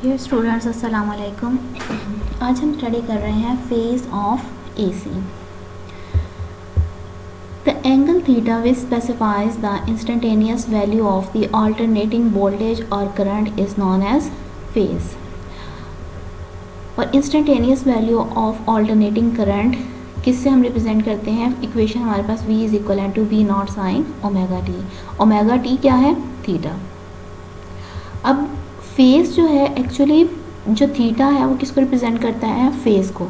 Dear students, अस्सलाम वालेकुम। आज हम स्टडी कर रहे हैं phase of AC. The angle theta which specifies the instantaneous value of the alternating voltage और current is known as phase. और instantaneous value of alternating current किससे हम रिप्रेजेंट करते हैं? इक्वेशन हमारे पास V is equal to B naught sine omega t. Omega t क्या है? थीटा। अब फेज जो है, एक्चुअली जो थीटा है वो किसको रिप्रेजेंट करता है? फेज को।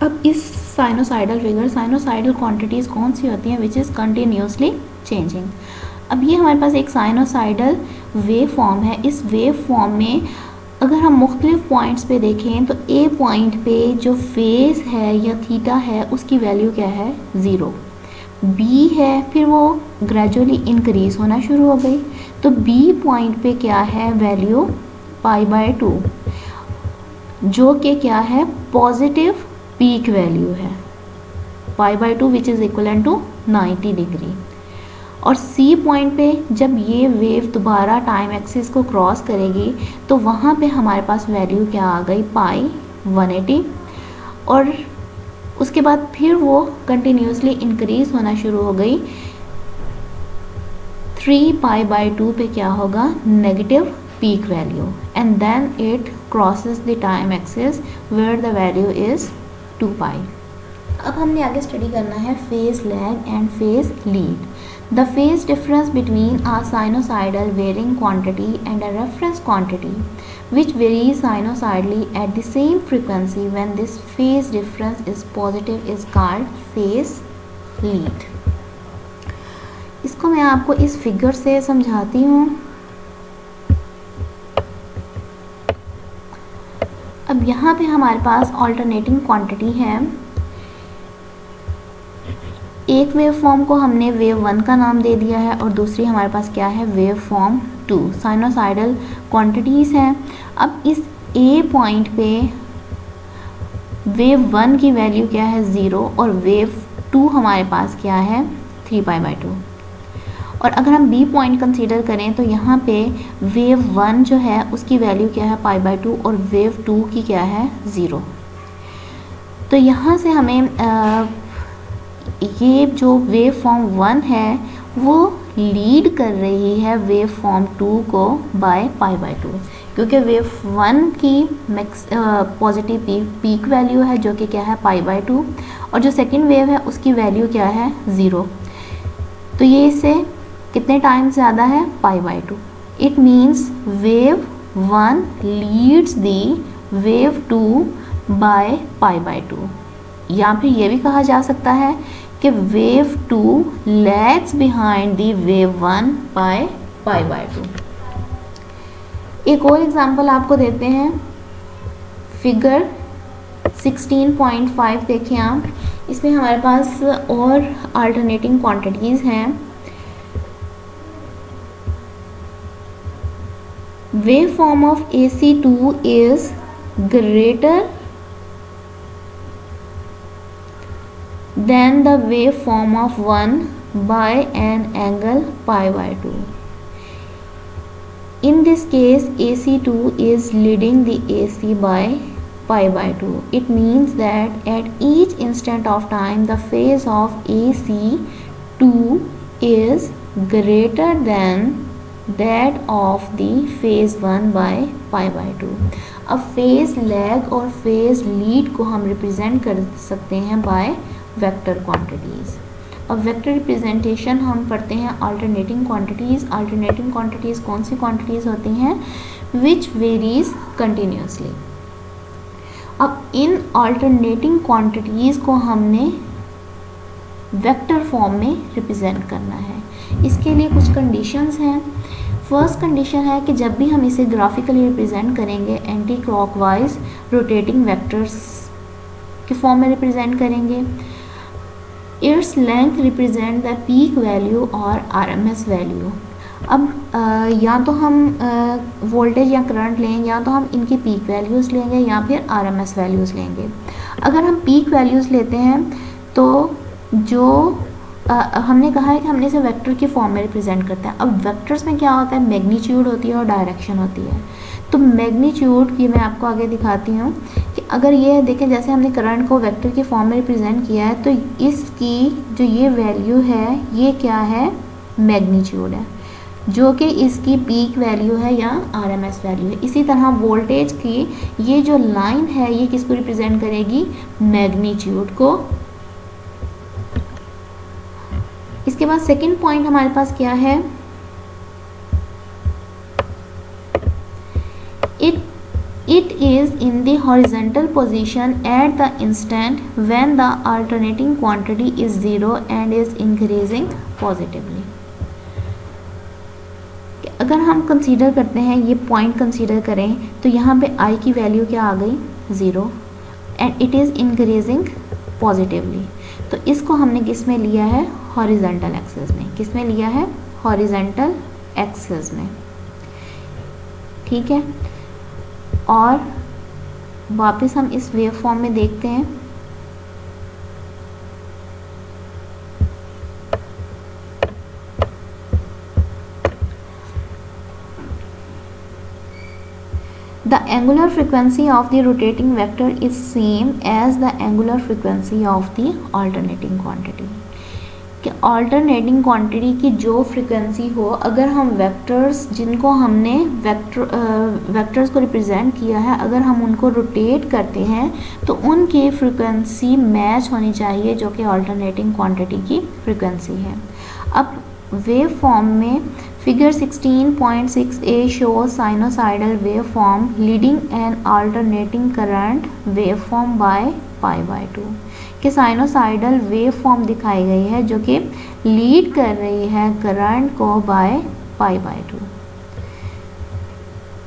अब इस साइनोसाइडल फिगर, साइनोसाइडल क्वांटिटीज़ कौन सी होती हैं? Which is continuously changing. अब ये हमारे पास एक साइनोसाइडल वेव फॉर्म है। इस वेव फॉर्म में अगर हम मुख्तलिफ पॉइंट्स पे देखें तो ए पॉइंट पे जो फेज है या थीटा है उसकी वैल्यू क्या है? ज़ीरो। बी है, फिर वो ग्रेजुअली इंक्रीज़ होना शुरू हो गई, तो बी पॉइंट पे क्या है? वैल्यू π/2, जो कि क्या है? पॉजिटिव पीक वैल्यू है, π/2 which is equal to 90 degree. और सी पॉइंट पे जब ये वेव दोबारा टाइम एक्सिस को क्रॉस करेगी तो वहाँ पे हमारे पास वैल्यू क्या आ गई? π/180। और उसके बाद फिर वो कंटिन्यूसली इंक्रीज होना शुरू हो गई। 3π/2 पे क्या होगा? Negative peak value, and then it crosses the time axis where the value is 2π। अब हमने आगे स्टडी करना है phase lag and phase lead. The phase difference between a sinusoidal varying quantity and a reference quantity which varies sinusoidally at the same frequency when this phase difference is positive is called phase lead। इसको मैं आपको इस figure से समझाती हूँ। अब यहाँ पे हमारे पास ऑल्टरनेटिंग क्वांटिटी है। एक वेव फॉर्म को हमने वेव 1 का नाम दे दिया है और दूसरी हमारे पास क्या है? Wave form 2। साइनोसाइडल क्वांटिटीज़ हैं। अब इस ए पॉइंट पे वेव 1 की वैल्यू क्या है? 0, और वेव 2 हमारे पास क्या है? 3π/2। और अगर हम बी पॉइंट कंसीडर करें तो यहाँ पे वेव 1 जो है उसकी वैल्यू क्या है? π/2, और वेव 2 की क्या है? 0। तो यहाँ से हमें ये जो वेव फॉर्म 1 है वो लीड कर रही है वेव फॉर्म 2 को बाय π/2, क्योंकि वेव 1 की मैक्स पॉजिटिव पीक वैल्यू है जो कि क्या है? π/2, और जो सेकंड वेव है उसकी वैल्यू क्या है? 0। तो ये इससे कितने टाइम ज़्यादा है? π/2। It means wave 1 leads the wave 2 by π/2। या फिर ये भी कहा जा सकता है कि wave 2 lags behind the wave 1 by π/2। एक और एग्जांपल आपको देते हैं। फिगर 16.5 देखें आप। इसमें हमारे पास और अल्टरनेटिंग क्वांटिटीज़ हैं। Wave form of AC2 is greater than the waveform of 1 by an angle π/2. In this case, AC2 is leading the AC by π/2. It means that at each instant of time, the phase of AC2 is greater than that of the phase 1 by π/2. अब phase lag और phase lead को हम represent कर सकते हैं by vector quantities. अब vector representation हम पढ़ते हैं अल्टरनेटिंग क्वांटिटीज़। अल्टरनेटिंग क्वांटिटीज़ कौन सी क्वांटिटीज़ होती हैं? विच वेरीज कंटिन्यूसली। अब इन अल्टरनेटिंग क्वांटिटीज़ को हमने वेक्टर फॉर्म में रिप्रेजेंट करना है। इसके लिए कुछ कंडीशंस हैं। फर्स्ट कंडीशन है कि जब भी हम इसे ग्राफिकली रिप्रेजेंट करेंगे एंटी क्लॉकवाइज रोटेटिंग वेक्टर्स के फॉर्म में रिप्रेजेंट करेंगे। Its length represent the peak value और RMS वैल्यू। अब या तो हम वोल्टेज या करंट लें, या तो हम इनकी पीक वैल्यूज़ लेंगे या फिर RMS वैल्यूज़ लेंगे। अगर हम पीक वैल्यूज़ लेते हैं तो जो हमने कहा है कि हमने इसे वेक्टर की फॉर्म में रिप्रेजेंट करते हैं। अब वेक्टर्स में क्या होता है, मैग्नीट्यूड होती है और डायरेक्शन होती है। तो मैग्नीट्यूड की मैं आपको आगे दिखाती हूँ कि अगर ये देखें, जैसे हमने करंट को वेक्टर की फॉर्म में रिप्रेजेंट किया है, तो इसकी जो ये वैल्यू है ये क्या है, मैग्नीट्यूड है, जो कि इसकी पीक वैल्यू है या आरएमएस वैल्यू है। इसी तरह वोल्टेज की ये जो लाइन है ये किसको रिप्रेजेंट करेगी, मैग्नीट्यूड को। इसके बाद सेकंड पॉइंट हमारे पास क्या है, it is in the horizontal position at the instant when the alternating quantity is zero and is increasing positively। अगर हम कंसीडर करते हैं, ये पॉइंट कंसीडर करें, तो यहाँ पे I की वैल्यू क्या आ गई, 0, and it is increasing positively. तो इसको हमने किस में लिया है, हॉरिजॉन्टल एक्सिस में। किस में लिया है, हॉरिजॉन्टल एक्सिस में, ठीक है। और वापस हम इस वेव फॉर्म में देखते हैं। The angular frequency of the rotating vector is same as the angular frequency of the alternating quantity। कि alternating quantity की जो frequency हो, अगर हम vectors जिनको हमने vectors को represent किया है, अगर हम उनको rotate करते हैं तो उनकी frequency match होनी चाहिए, जो कि alternating quantity की frequency है। अब wave form में Figure 16.6a shows sinusoidal waveform leading an alternating current waveform by π/2। कि साइनोसाइडल वेवफॉर्म दिखाई गई है जो कि लीड कर रही है करंट को बाय π/2।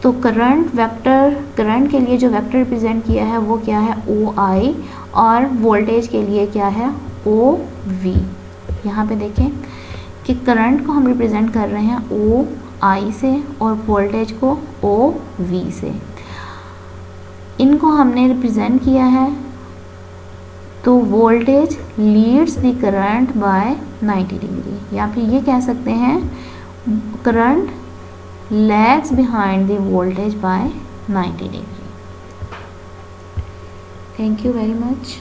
तो करंट वेक्टर, करंट के लिए जो वेक्टर रिप्रेजेंट किया है वो क्या है, OI, और वोल्टेज के लिए क्या है, OV। यहाँ पे देखें कि करंट को हम रिप्रेजेंट कर रहे हैं OI से और वोल्टेज को OV से। इनको हमने रिप्रेजेंट किया है, तो voltage leads the current by 90 degree, या फिर ये कह सकते हैं current lags behind the voltage by 90 degree. Thank you very much.